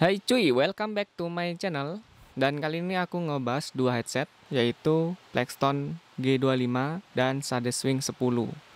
Hai cuy, welcome back to my channel. Dan kali ini aku ngebahas dua headset, yaitu Plexton G25 dan Sadeswing 10.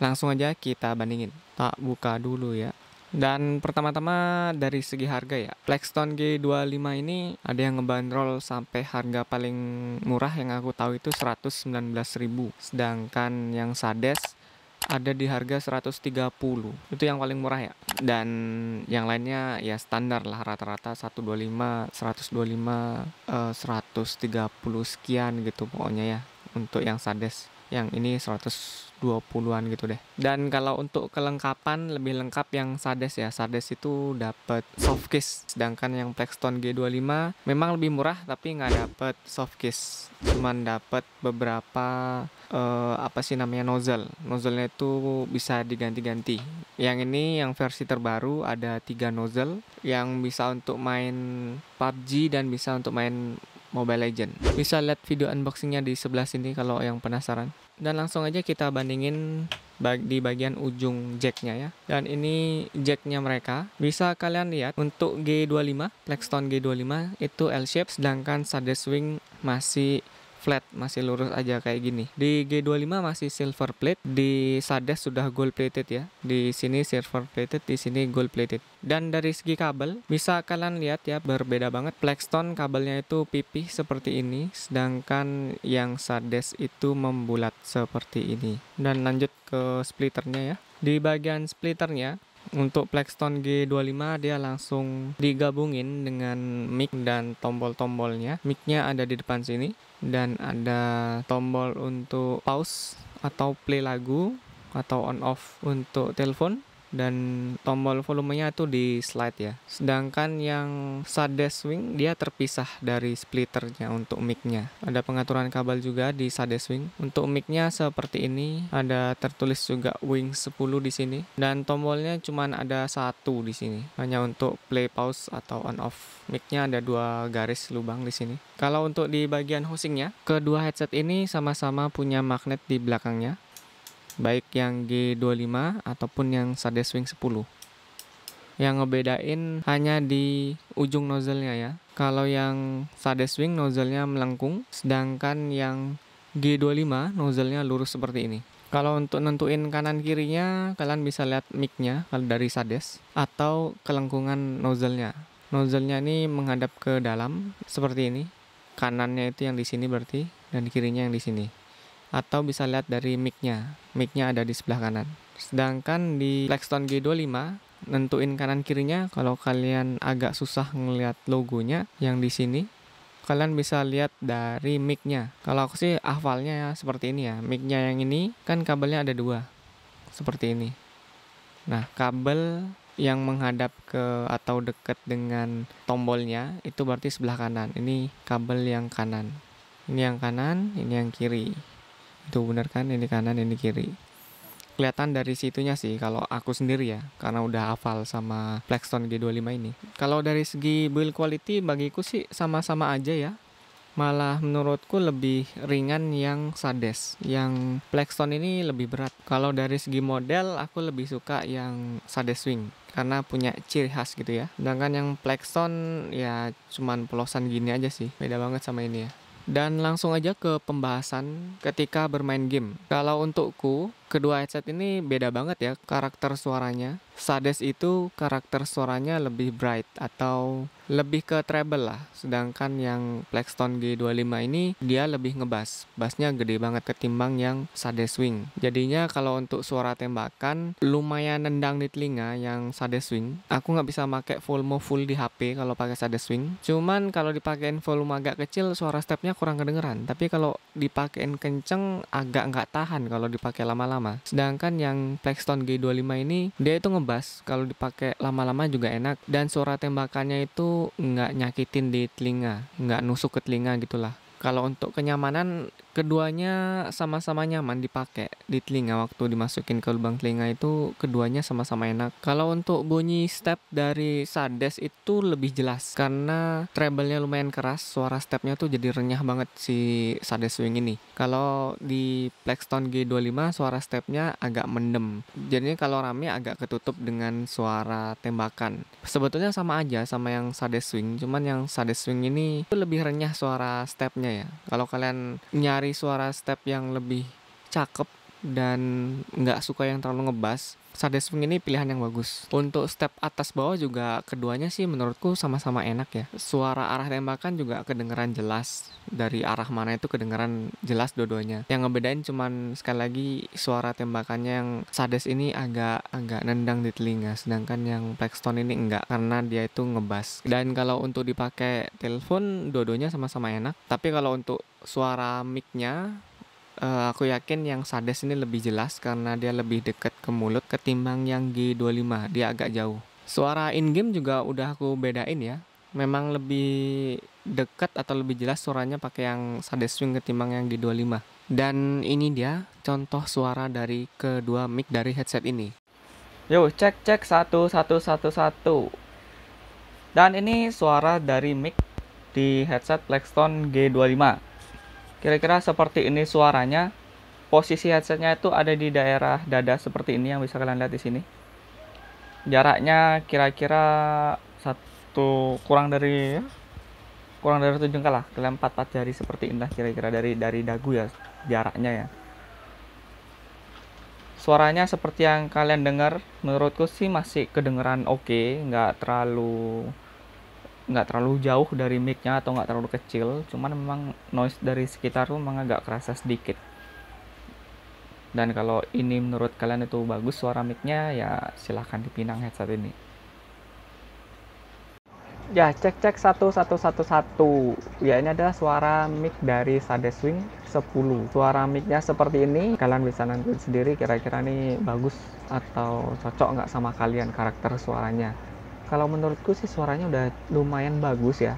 Langsung aja kita bandingin. Tak buka dulu ya. Dan pertama-tama dari segi harga ya, Plexton G25 ini ada yang ngebanderol sampai harga paling murah yang aku tahu itu 119.000. Sedangkan yang Sades ada di harga 130. Itu yang paling murah ya. Dan yang lainnya ya standar lah, rata-rata 125, 125, 130 sekian gitu pokoknya ya untuk yang Sades. Yang ini 120-an gitu deh. Dan kalau untuk kelengkapan lebih lengkap yang Sades ya. Sades itu dapat soft case, sedangkan yang Plexton G25 memang lebih murah tapi nggak dapat soft case. Cuman dapat beberapa apa sih namanya, nozzle-nya itu bisa diganti-ganti. Yang ini yang versi terbaru ada 3 nozzle yang bisa untuk main PUBG dan bisa untuk main Mobile Legend. Bisa lihat video unboxingnya di sebelah sini kalau yang penasaran. Dan langsung aja kita bandingin di bagian ujung jacknya ya. Dan ini jacknya mereka. Bisa kalian lihat untuk G25, Plexton G25 itu L-shape, sedangkan Sadeswing masih flat, masih lurus aja kayak gini. Di G25 masih silver plate, di Sades sudah gold plated ya. Di sini silver plated, di sini gold plated. Dan dari segi kabel bisa kalian lihat ya, berbeda banget. Plexton kabelnya itu pipih seperti ini, sedangkan yang Sades itu membulat seperti ini. Dan lanjut ke splitternya ya. Di bagian splitternya untuk Plexton G25 dia langsung digabungin dengan mic dan tombol-tombolnya. Mic-nya ada di depan sini dan ada tombol untuk pause atau play lagu atau on off untuk telepon, dan tombol volumenya itu di slide ya. Sedangkan yang Sadeswing dia terpisah dari splitternya untuk mic-nya. Ada pengaturan kabel juga di Sadeswing. Untuk mic-nya seperti ini, ada tertulis juga Wing 10 di sini, dan tombolnya cuman ada satu di sini, hanya untuk play pause atau on off. Mic-nya ada 2 garis lubang di sini. Kalau untuk di bagian housingnya, kedua headset ini sama-sama punya magnet di belakangnya, baik yang G25 ataupun yang Sadeswing 10. Yang ngebedain hanya di ujung nozzle-nya ya. Kalau yang Sadeswing nozzle-nya melengkung, sedangkan yang G25 nozzle-nya lurus seperti ini. Kalau untuk nentuin kanan kirinya, kalian bisa lihat mic-nya kalau dari Sades atau kelengkungan nozzle-nya. Nozzle-nya ini menghadap ke dalam seperti ini. Kanannya itu yang di sini berarti, dan kirinya yang di sini. Atau bisa lihat dari mic-nya ada di sebelah kanan. Sedangkan di Plexton G25 nentuin kanan kirinya, kalau kalian agak susah ngelihat logonya yang di sini, kalian bisa lihat dari mic-nya. Kalau aku sih hafalnya ya seperti ini ya. Mic-nya yang ini kan kabelnya ada 2 seperti ini. Nah, kabel yang menghadap ke atau dekat dengan tombolnya itu berarti sebelah kanan. Ini kabel yang kanan. Ini yang kanan, ini yang kiri. Itu benar kan, ini kanan ini kiri. Kelihatan dari situnya sih kalau aku sendiri ya, karena udah hafal sama Plexton G25 ini. Kalau dari segi build quality bagiku sih sama-sama aja ya. Malah menurutku lebih ringan yang Sades. Yang Plexton ini lebih berat. Kalau dari segi model aku lebih suka yang Sadeswing karena punya ciri khas gitu ya. Sedangkan yang Plexton ya cuman polosan gini aja sih. Beda banget sama ini ya. Dan langsung aja ke pembahasan ketika bermain game. Kalau untukku, kedua headset ini beda banget ya karakter suaranya. Sades itu karakter suaranya lebih bright atau lebih ke treble lah. Sedangkan yang Plexton G25 ini dia lebih ngebass. Bassnya gede banget ketimbang yang Sadeswing. Jadinya kalau untuk suara tembakan lumayan nendang di telinga yang Sadeswing. Aku nggak bisa pakai volume full di HP kalau pakai Sadeswing. Cuman kalau dipakein volume agak kecil suara stepnya kurang kedengeran. Tapi kalau dipakein kenceng agak nggak tahan kalau dipakai lama-lama. Sedangkan yang Plexton G25 ini dia itu ngebass, kalau dipakai lama-lama juga enak, dan suara tembakannya itu nggak nyakitin di telinga, nggak nusuk ke telinga gitulah. Kalau untuk kenyamanan, keduanya sama-sama nyaman dipakai di telinga waktu dimasukin ke lubang telinga itu keduanya sama-sama enak. Kalau untuk bunyi step dari Sades itu lebih jelas karena treble-nya lumayan keras, suara stepnya tuh jadi renyah banget si Sades Swing ini. Kalau di Plexton G25 suara stepnya agak mendem. Jadinya kalau rame agak ketutup dengan suara tembakan. Sebetulnya sama aja sama yang Sades Swing, cuman yang Sades Swing ini itu lebih renyah suara stepnya ya. Kalau kalian nyari suara step yang lebih cakep dan nggak suka yang terlalu ngebas, Sades Swing ini pilihan yang bagus. Untuk step atas bawah juga keduanya sih menurutku sama-sama enak ya. Suara arah tembakan juga kedengeran jelas. Dari arah mana itu kedengeran jelas dua-duanya. Yang ngebedain cuman sekali lagi suara tembakannya yang Sades ini agak nendang di telinga, sedangkan yang Plexton ini enggak karena dia itu ngebas. Dan kalau untuk dipakai telepon dua-duanya sama-sama enak. Tapi kalau untuk suara mic-nya aku yakin yang Sades ini lebih jelas karena dia lebih dekat ke mulut ketimbang yang G25, dia agak jauh. Suara in-game juga udah aku bedain ya. Memang lebih dekat atau lebih jelas suaranya pakai yang Sades Swing ketimbang yang G25. Dan ini dia contoh suara dari kedua mic dari headset ini. Yo, cek 1111. Dan ini suara dari mic di headset Plexton G25. Kira-kira seperti ini suaranya. Posisi headsetnya itu ada di daerah dada seperti ini yang bisa kalian lihat di sini. Jaraknya kira-kira kurang dari 7 jengkal lah. Kalian 4 jari seperti inilah kira-kira dari dagu ya jaraknya ya. Suaranya seperti yang kalian dengar, menurutku sih masih kedengeran oke, nggak terlalu jauh dari mic-nya atau nggak terlalu kecil, cuman memang noise dari sekitar tuh memang agak kerasa sedikit. Dan kalau ini menurut kalian itu bagus suara mic-nya, ya silahkan dipinang headset ini. Ya, cek 1111. Ya, ini adalah suara mic dari Sades Swing 10. Suara mic-nya seperti ini, kalian bisa nentuin sendiri kira-kira ini bagus atau cocok nggak sama kalian karakter suaranya. Kalau menurutku sih suaranya udah lumayan bagus ya.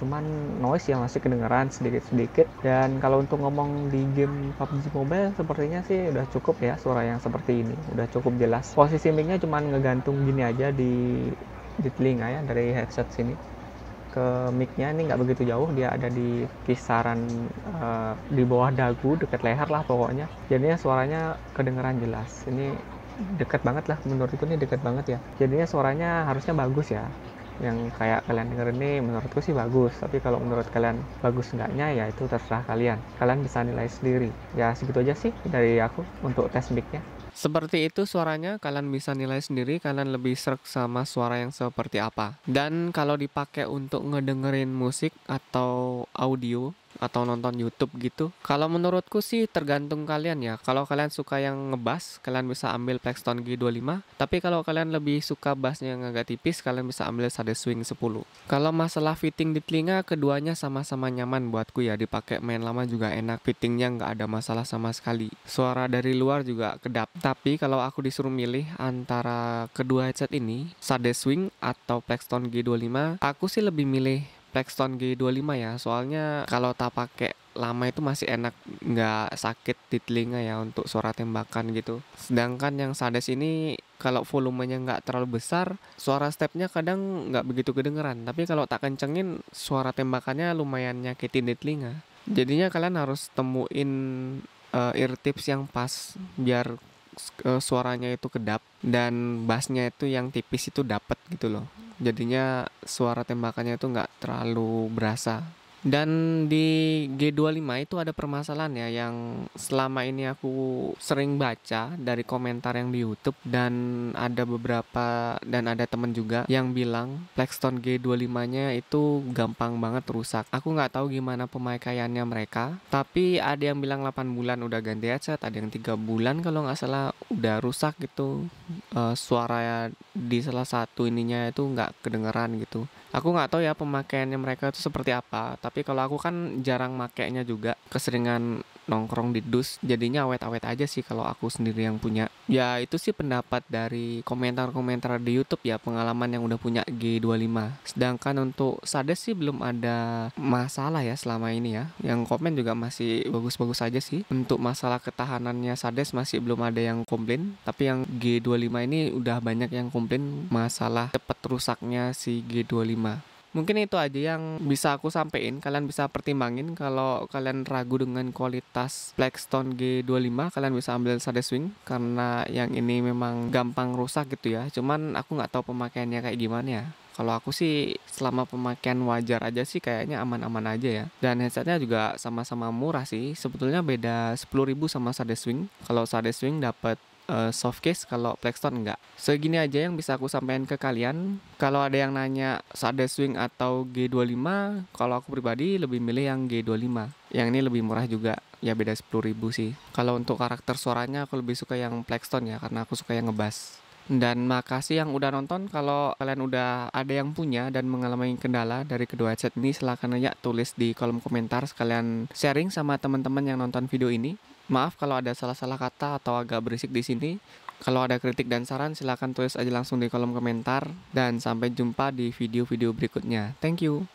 Cuman noise yang masih kedengeran sedikit-sedikit. Dan kalau untuk ngomong di game PUBG Mobile sepertinya sih udah cukup ya suara yang seperti ini. Udah cukup jelas. Posisi mic-nya cuman ngegantung gini aja di telinga ya, dari headset sini ke mic-nya ini nggak begitu jauh, dia ada di kisaran di bawah dagu, dekat leher lah pokoknya. Jadinya suaranya kedengeran jelas. Ini dekat banget lah, menurutku ini dekat banget ya. Jadinya suaranya harusnya bagus ya. Yang kayak kalian denger ini menurutku sih bagus, tapi kalau menurut kalian bagus enggaknya ya itu terserah kalian. Kalian bisa nilai sendiri. Ya segitu aja sih dari aku untuk tes mic-nya. Seperti itu suaranya, kalian bisa nilai sendiri kalian lebih sreg sama suara yang seperti apa. Dan kalau dipakai untuk ngedengerin musik atau audio atau nonton YouTube gitu, kalau menurutku sih tergantung kalian ya. Kalau kalian suka yang ngebass, kalian bisa ambil Plexton G25. Tapi kalau kalian lebih suka bassnya yang agak tipis, kalian bisa ambil Sades Swing 10. Kalau masalah fitting di telinga, keduanya sama-sama nyaman buatku ya. Dipakai main lama juga enak, fittingnya nggak ada masalah sama sekali. Suara dari luar juga kedap. Tapi kalau aku disuruh milih antara kedua headset ini, Sades Swing atau Plexton G25, aku sih lebih milih Plexton G25 ya. Soalnya kalau tak pakai lama itu masih enak, nggak sakit di telinga ya untuk suara tembakan gitu. Sedangkan yang Sades ini kalau volumenya nggak terlalu besar, suara stepnya kadang nggak begitu kedengeran. Tapi kalau tak kencengin, suara tembakannya lumayan nyakitin di telinga. Jadinya kalian harus temuin ear tips yang pas biar suaranya itu kedap dan bassnya itu yang tipis itu dapet gitu loh. Jadinya suara tembakannya itu nggak terlalu berasa. Dan di G25 itu ada permasalahan ya yang selama ini aku sering baca dari komentar yang di YouTube, dan ada temen juga yang bilang Plexton G25-nya itu gampang banget rusak. Aku nggak tahu gimana pemakaiannya mereka, tapi ada yang bilang 8 bulan udah ganti headset, ada yang 3 bulan kalau nggak salah udah rusak gitu. Suara di salah satu ininya itu nggak kedengeran gitu. Aku nggak tahu ya pemakaiannya mereka itu seperti apa, tapi kalau aku kan jarang makainya juga, keseringan nongkrong di dus, jadinya awet-awet aja sih kalau aku sendiri yang punya. Ya itu sih pendapat dari komentar-komentar di YouTube ya, pengalaman yang udah punya G25. Sedangkan untuk Sades sih belum ada masalah ya selama ini ya. Yang komen juga masih bagus-bagus aja sih. Untuk masalah ketahanannya Sades masih belum ada yang komplain, tapi yang G25 ini udah banyak yang komplain masalah cepat rusaknya si G25. Mungkin itu aja yang bisa aku sampein. Kalian bisa pertimbangin kalau kalian ragu dengan kualitas Blackstone G25, kalian bisa ambil Sades Swing karena yang ini memang gampang rusak gitu ya. Cuman aku nggak tahu pemakaiannya kayak gimana ya. Kalau aku sih selama pemakaian wajar aja sih kayaknya aman-aman aja ya. Dan headsetnya juga sama-sama murah sih. Sebetulnya beda 10.000 sama Sades Swing. Kalau Sades Swing dapat soft case, kalau Blackstone enggak. Segini aja yang bisa aku sampaikan ke kalian. Kalau ada yang nanya Sades Swing atau G25, kalau aku pribadi lebih milih yang G25. Yang ini lebih murah juga, ya beda 10.000 sih. Kalau untuk karakter suaranya aku lebih suka yang Blackstone ya, karena aku suka yang ngebass. Dan makasih yang udah nonton. Kalau kalian udah ada yang punya dan mengalami kendala dari kedua headset ini, silahkan aja tulis di kolom komentar, sekalian sharing sama teman-teman yang nonton video ini. Maaf kalau ada salah-salah kata atau agak berisik di sini. Kalau ada kritik dan saran, silahkan tulis aja langsung di kolom komentar. Dan sampai jumpa di video-video berikutnya. Thank you.